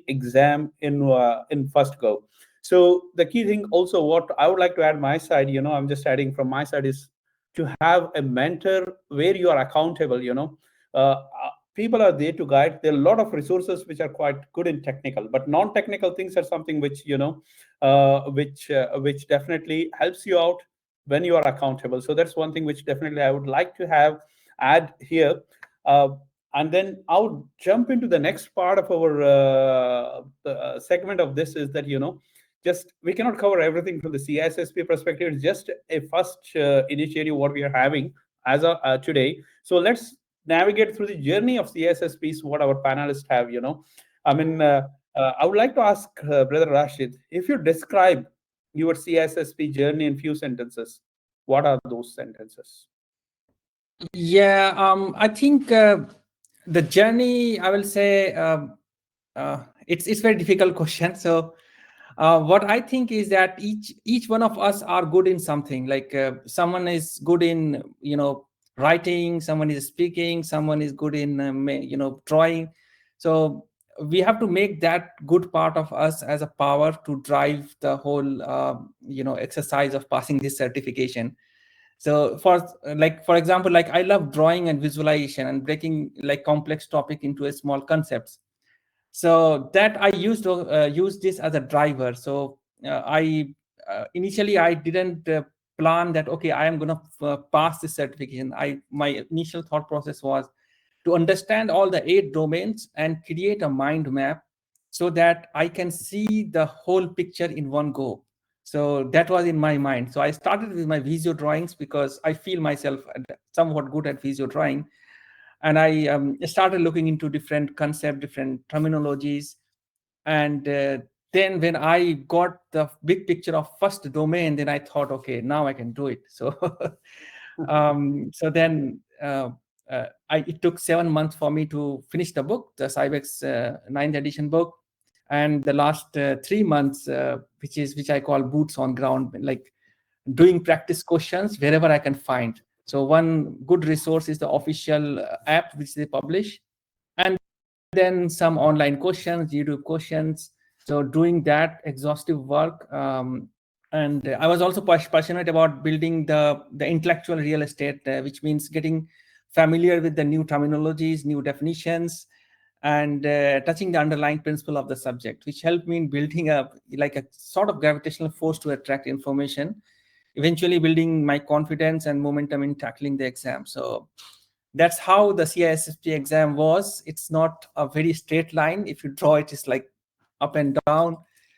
Speaker 1: exam in first go. So the key thing also, what I would like to add my side, I'm just adding from my side, is to have a mentor where you are accountable. People are there to guide. There are a lot of resources which are quite good in technical, but non-technical things are something which which definitely helps you out when you are accountable. So that's one thing which definitely I would like to have add here. uh, and then I'll jump into the next part of our segment of this, is that just we cannot cover everything from the CISSP perspective. It's just a first initiative what we are having as of today. So let's navigate through the journey of CISSPs, what our panelists have. I mean, I would like to ask Brother Rashid, if you describe your CISSP journey in few sentences, what are those sentences?
Speaker 3: Yeah, I think the journey, I will say, it's very difficult question. So, what I think is that each one of us are good in something. Like someone is good in writing, someone is speaking, someone is good in drawing. So we have to make that good part of us as a power to drive the whole exercise of passing this certification. So for example, like I love drawing and visualization and breaking like complex topic into a small concepts. So that I used to use this as a driver. So I initially I didn't plan that okay, I am going to pass this certification. My initial thought process was to understand all the 8 domains and create a mind map so that I can see the whole picture in one go. So that was in my mind. So I started with my visio drawings because I feel myself somewhat good at visio drawing. And I started looking into different concepts, different terminologies. And then when I got the big picture of first domain, then I thought, okay, now I can do it. So so then it took 7 months for me to finish the book, the Cybex 9th edition book. And the last 3 months, which I call boots on ground, like doing practice questions wherever I can find. So one good resource is the official app which they publish, and then some online questions, YouTube questions. So doing that exhaustive work. And I was also passionate about building the intellectual real estate, which means getting familiar with the new terminologies, new definitions, and touching the underlying principle of the subject, which helped me in building a sort of gravitational force to attract information, eventually building my confidence and momentum in tackling the exam. So that's how the CISSP exam was. It's not a very straight line. If you draw it, it's like up and down,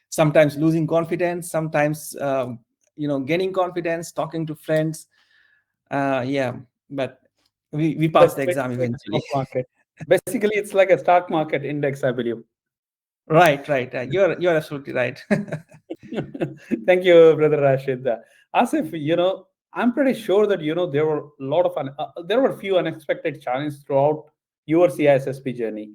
Speaker 3: sometimes losing confidence, sometimes gaining confidence, talking to friends. Yeah, but we passed
Speaker 1: That's
Speaker 3: the exam
Speaker 1: basically like
Speaker 3: eventually.
Speaker 1: stock market. Basically, it's like a stock market index, I believe.
Speaker 3: Right. You're absolutely right.
Speaker 1: Thank you, Brother Rashid. Asif, I'm pretty sure that there were a lot of there were a few unexpected challenges throughout your CISSP journey.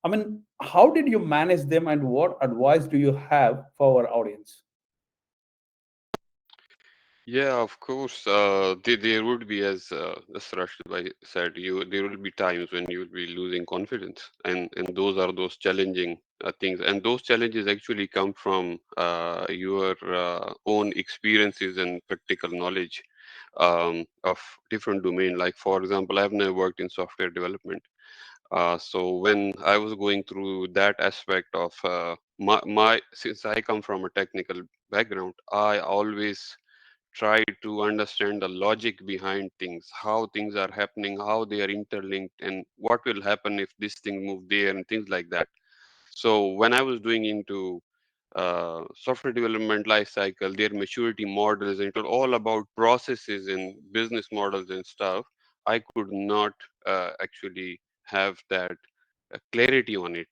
Speaker 1: I mean, how did you manage them, and what advice do you have for our audience?
Speaker 4: Yeah, of course. There would be, as Rashid bhai said, there will be times when you will be losing confidence, and those are those challenging things, and those challenges actually come from your own experiences and practical knowledge of different domain. Like for example, I've never worked in software development, so when I was going through that aspect of my since I come from a technical background, I always try to understand the logic behind things, how things are happening, how they are interlinked, and what will happen if this thing move there, and things like that. So when I was doing into software development life cycle, their maturity models, and it was all about processes and business models and stuff, I could not actually have that clarity on it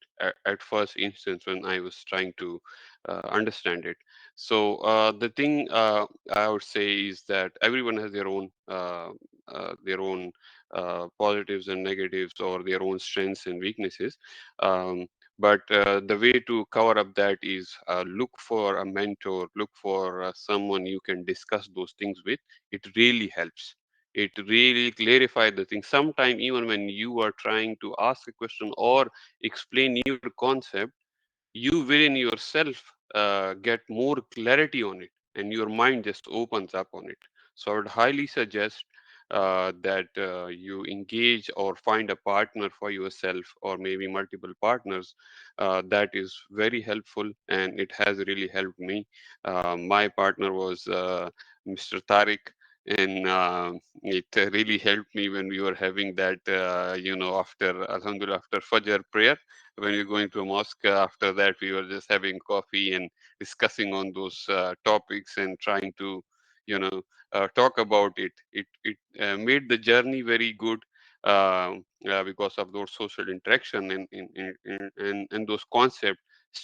Speaker 4: at first instance when I was trying to understand it. So the thing I would say is that everyone has their own positives and negatives, or their own strengths and weaknesses. Um, but the way to cover up that is look for a mentor, look for someone you can discuss those things with. It really helps. It really clarifies the thing. Sometimes even when you are trying to ask a question or explain your concept, you within yourself get more clarity on it, and your mind just opens up on it. So I would highly suggest that you engage or find a partner for yourself, or maybe multiple partners. That is very helpful, and it has really helped me. My partner was Mr. Tariq, and it really helped me when we were having that, after Alhamdulillah, after Fajr prayer, when you're going to a mosque. After that, we were just having coffee and discussing on those topics and trying to, talk about it. It made the journey very good, because of those social interaction, and those concepts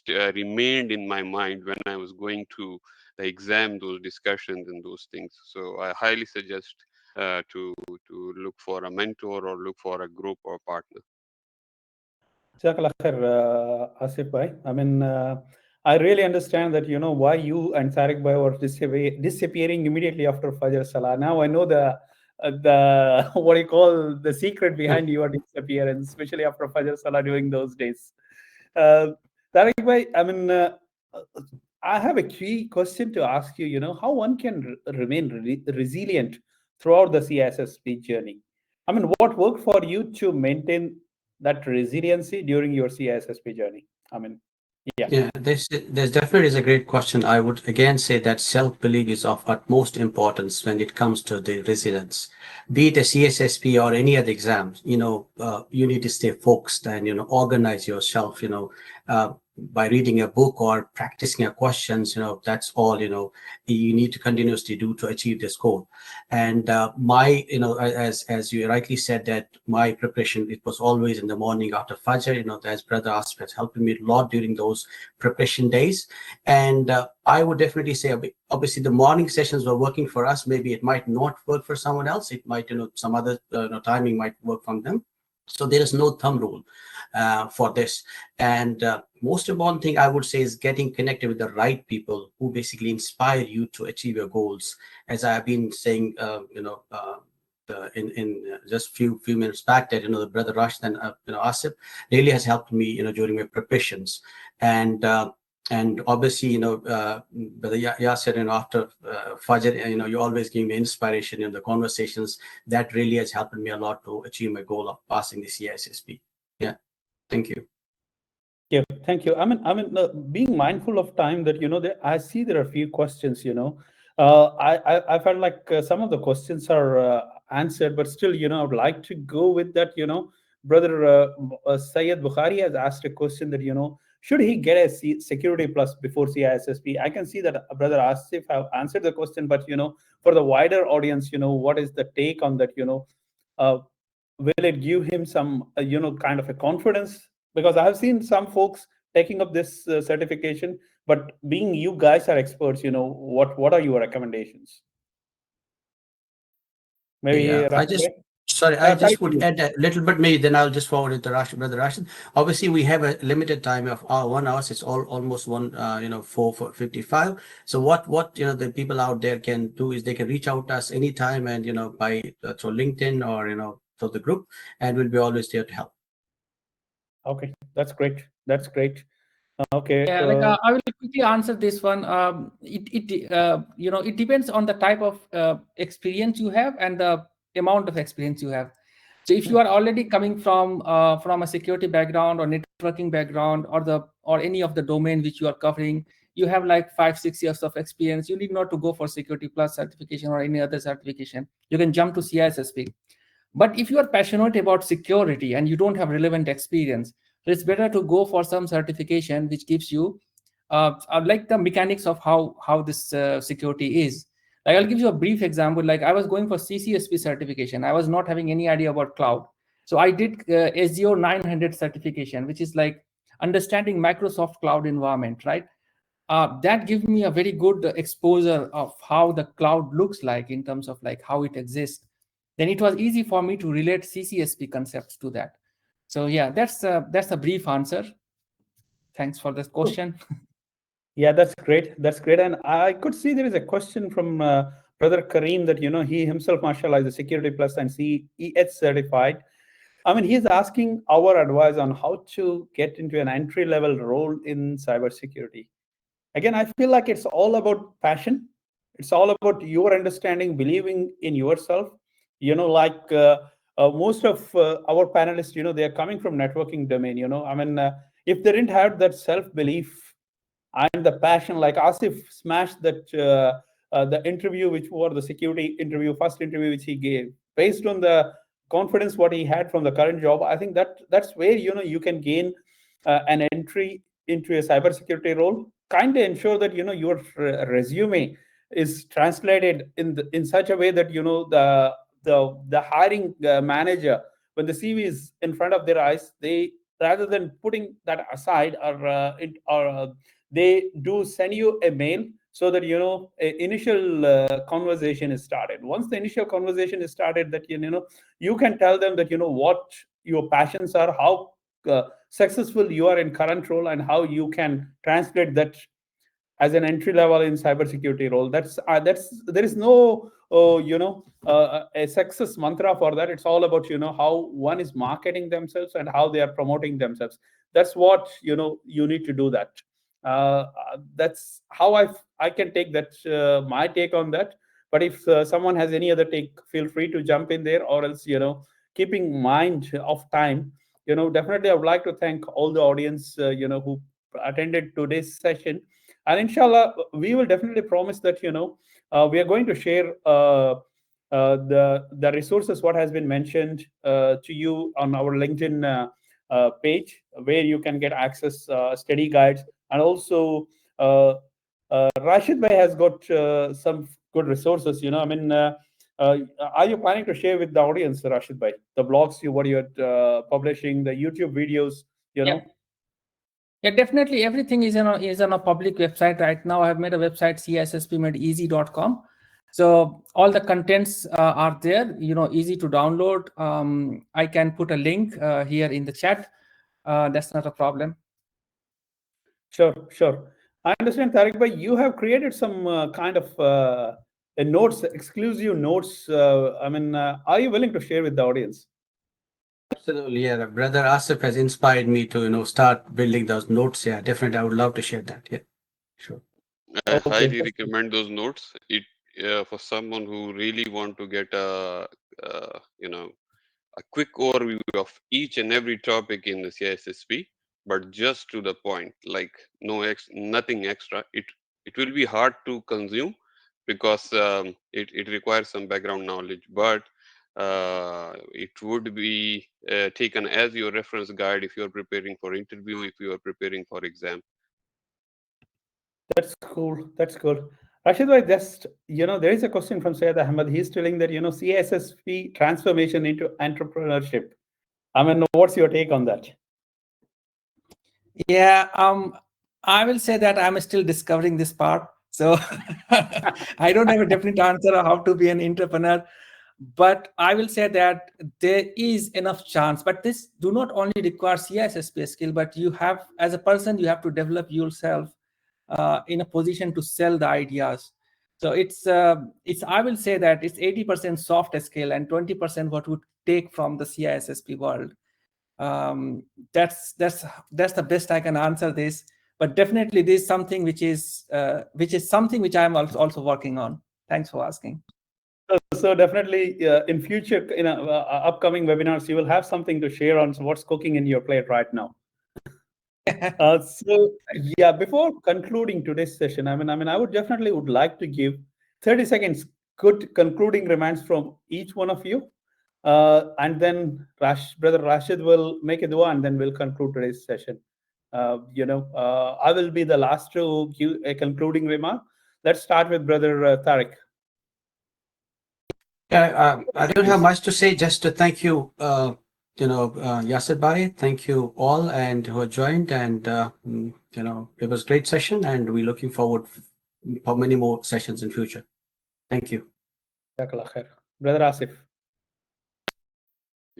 Speaker 4: remained in my mind when I was going to the exam, those discussions and those things. So I highly suggest to look for a mentor or look for a group or partner.
Speaker 1: Jazakallah khair, Asif bhai. I mean, I really understand that why you and Tariq bhai were disappearing immediately after Fajr Salah. Now I know the what do you call the secret behind your disappearance, especially after Fajr Salah during those days. Uh, Tariq bhai, I mean, I have a key question to ask you. How one can remain resilient throughout the CISSP journey. I mean, what worked for you to maintain that resiliency during your CISSP journey? I mean, yeah.
Speaker 2: Yeah, this definitely is a great question. I would again say that self-belief is of utmost importance when it comes to the resilience. Be it a CSSP or any other exams, you need to stay focused and, organize yourself, by reading a book or practicing your questions, that's all, you need to continuously do to achieve this goal. And as you rightly said, that my preparation, it was always in the morning after Fajr, as Brother Asif has helped me a lot during those preparation days. And I would definitely say, obviously the morning sessions were working for us. Maybe it might not work for someone else. It might, some other timing might work from them. So there is no thumb rule for this. And most important thing I would say is getting connected with the right people who basically inspire you to achieve your goals. As I have been saying, in just few minutes back, that the Brother Rashid and Asif really has helped me during my preparations. And obviously, Brother Yasser, after Fajr, you always give me inspiration in the conversations. That really has helped me a lot to achieve my goal of passing the CISSP. Yeah, thank you.
Speaker 1: Yeah, thank you. I mean, being mindful of time, that I see there are a few questions. I felt like some of the questions are answered, but still, I would like to go with that. Brother Syed Bukhari has asked a question that should he get a security plus before CISSP? I can see that Brother Asif have answered the question, but for the wider audience, what is the take on that? Will it give him some kind of a confidence? Because I have seen some folks taking up this certification, but being you guys are experts, what are your recommendations? Maybe
Speaker 2: Yeah, I just would add a little bit, maybe then I'll just forward it to Brother Rashid. Obviously, we have a limited time of 1 hour. It's almost 4:55. So what the people out there can do is they can reach out to us anytime, and by through LinkedIn or through the group, and we'll be always there to help.
Speaker 1: Okay, that's great. That's great. Okay.
Speaker 3: Yeah, I will quickly answer this one. It depends on the type of experience you have and the amount of experience you have. So if you are already coming from a security background or networking background, or any of the domain which you are covering, you have like 5-6 years of experience. You need not to go for Security Plus certification or any other certification. You can jump to CISSP. But if you are passionate about security and you don't have relevant experience, it's better to go for some certification which gives you like the mechanics of how this security is. Like, I'll give you a brief example. Like, I was going for CCSP certification. I was not having any idea about cloud. So I did Azure 900 certification, which is like understanding Microsoft cloud environment, right? That gives me a very good exposure of how the cloud looks like in terms of like how it exists. Then it was easy for me to relate CCSP concepts to that. So yeah, that's a brief answer. Thanks for this question.
Speaker 1: Yeah, that's great. That's great. And I could see there is a question from Brother Kareem that, he himself, mashallah, is a Security Plus and CES certified. I mean, he's asking our advice on how to get into an entry-level role in cybersecurity. Again, I feel like it's all about passion. It's all about your understanding, believing in yourself. Like most of our panelists, they are coming from networking domain. I mean, if they didn't have that self-belief and the passion, like Asif smashed that the interview, which was the security interview, first interview which he gave, based on the confidence what he had from the current job. I think that's where you can gain an entry into a cybersecurity role. Kind of ensure that your resume is translated in such a way that the hiring manager, when the CV is in front of their eyes, they, rather than putting that aside, or they do send you a mail so that initial conversation is started. Once the initial conversation is started, that you can tell them that what your passions are, how successful you are in current role, and how you can translate that as an entry level in cybersecurity role. That's there is no a success mantra for that. It's all about how one is marketing themselves and how they are promoting themselves. That's what you need to do that. That's how I can take that, my take on that. But if someone has any other take, feel free to jump in there, or else keeping mind of time, definitely I would like to thank all the audience who attended today's session. And inshallah, we will definitely promise that we are going to share the resources what has been mentioned to you on our LinkedIn page, where you can get access study guides. And also Rashid Bhai has got some good resources. I mean, are you planning to share with the audience, Rashid Bhai, the blogs what you're publishing, the YouTube videos,
Speaker 3: Yeah. Yeah, definitely. Everything is on a public website right now. I have made a website, CISSPmadeeasy.com. So all the contents are there, easy to download. I can put a link here in the chat. That's not a problem.
Speaker 1: Sure. I understand, Tariq Bhai, you have created some kind of notes, exclusive notes. I mean, are you willing to share with the audience?
Speaker 2: Absolutely, yeah. Brother Asif has inspired me to start building those notes. Yeah, definitely, I would love to share that. Yeah, sure.
Speaker 4: I
Speaker 1: Okay.
Speaker 4: highly recommend those notes. It for someone who really want to get a quick overview of each and every topic in the CISSP, but just to the point, like nothing extra. It will be hard to consume because it requires some background knowledge, but it would be taken as your reference guide if you are preparing for interview, if you are preparing for exam.
Speaker 1: That's cool. That's cool. Rashid Bhai, there is a question from Syed Ahmed. He's telling that, CSSP transformation into entrepreneurship. I mean, what's your take on that?
Speaker 3: Yeah, I will say that I'm still discovering this part. So I don't have a definite answer on how to be an entrepreneur, but I will say that there is enough chance. But this do not only require CISSP skill, but you have, as a person, you have to develop yourself in a position to sell the ideas. So it's I will say that it's 80% soft skill and 20% what would take from the CISSP world. That's the best I can answer this. But definitely, this is something which is something which I'm also working on. Thanks for asking.
Speaker 1: So definitely in future, upcoming webinars, you will have something to share on what's cooking in your plate right now. So yeah, before concluding today's session, I mean, I would like to give 30 seconds good concluding remarks from each one of you. And then Brother Rashid will make a dua, and then we'll conclude today's session. I will be the last to give a concluding remark. Let's start with Brother Tariq.
Speaker 2: Yeah, I don't have much to say, just to thank you, Yasir Bhai, thank you all and who have joined, and it was a great session, and we're looking forward for many more sessions in future. Thank you.
Speaker 1: Jazakallah khair. Brother Asif.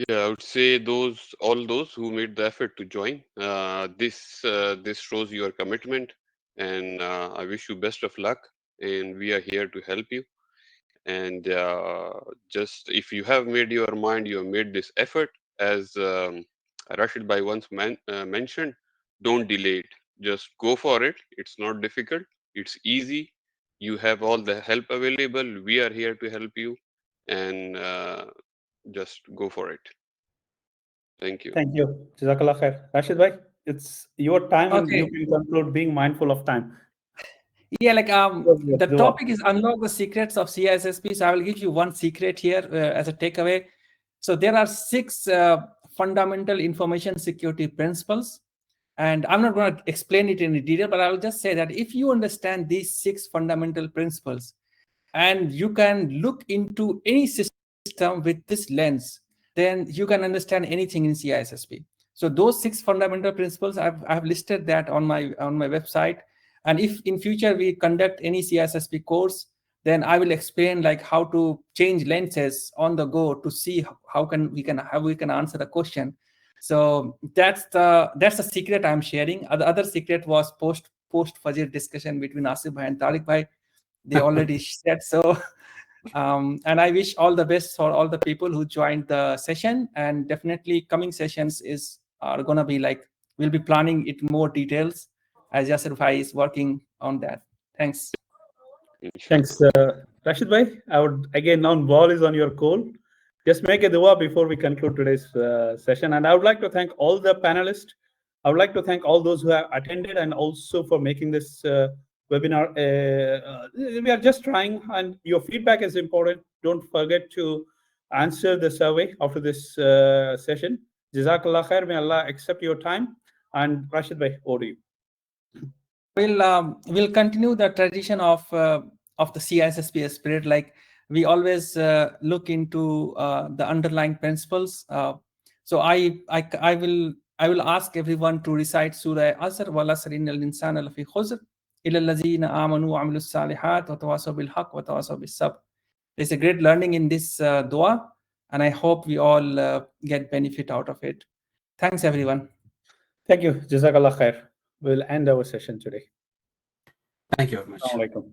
Speaker 4: Yeah, I would say all those who made the effort to join. This shows your commitment, and I wish you best of luck. And we are here to help you. And just if you have made your mind, you have made this effort, as Rashid Bhai once mentioned, don't delay it. Just go for it. It's not difficult. It's easy. You have all the help available. We are here to help you, and just go for it. Thank you.
Speaker 1: Thank you. Jazakallah khair. Rashid bhai, it's your time and you can conclude being mindful of time.
Speaker 3: Yeah, like the
Speaker 1: Dua.
Speaker 3: topic is unlock the secrets of CISSP. So I will give you one secret here as a takeaway. So there are 6 fundamental information security principles. And I'm not going to explain it in detail, but I will just say that if you understand these 6 fundamental principles and you can look into any system with this lens, then you can understand anything in CISSP. So those 6 fundamental principles, I've listed that on my website. And if in future we conduct any CISSP course, then I will explain like how to change lenses on the go to see how we can answer the question. So that's the secret I'm sharing. The other secret was post Fajr discussion between Asif Bhai and Tariq Bhai. They already said so. And I wish all the best for all the people who joined the session. And definitely coming sessions are gonna be like, we'll be planning it more details as Yasir Bhai is working on that. Thanks.
Speaker 1: Thanks, Rashid bhai. I would again, now ball is on your court. Just make a dua before we conclude today's session. And I would like to thank all the panelists. I would like to thank all those who have attended and also for making this webinar. We are just trying, and your feedback is important. Don't forget to answer the survey after this session. Jazakallah khair. May Allah accept your time. And Rashid bhai, over to you.
Speaker 3: We'll continue the tradition of the CISSP spirit. Like we always look into the underlying principles. So I will ask everyone to recite Surah Asr, wal asr innal insana lafi khusr illa allazina amanu wa amilus salihat wa tawasaw bil haqq wa tawasaw bis sabr. There's a great learning in this dua, and I hope we all get benefit out of it. Thanks, everyone.
Speaker 1: Thank you. Jazakallah khair. We'll end our session today.
Speaker 2: Thank you very much.
Speaker 1: Assalamu alaikum.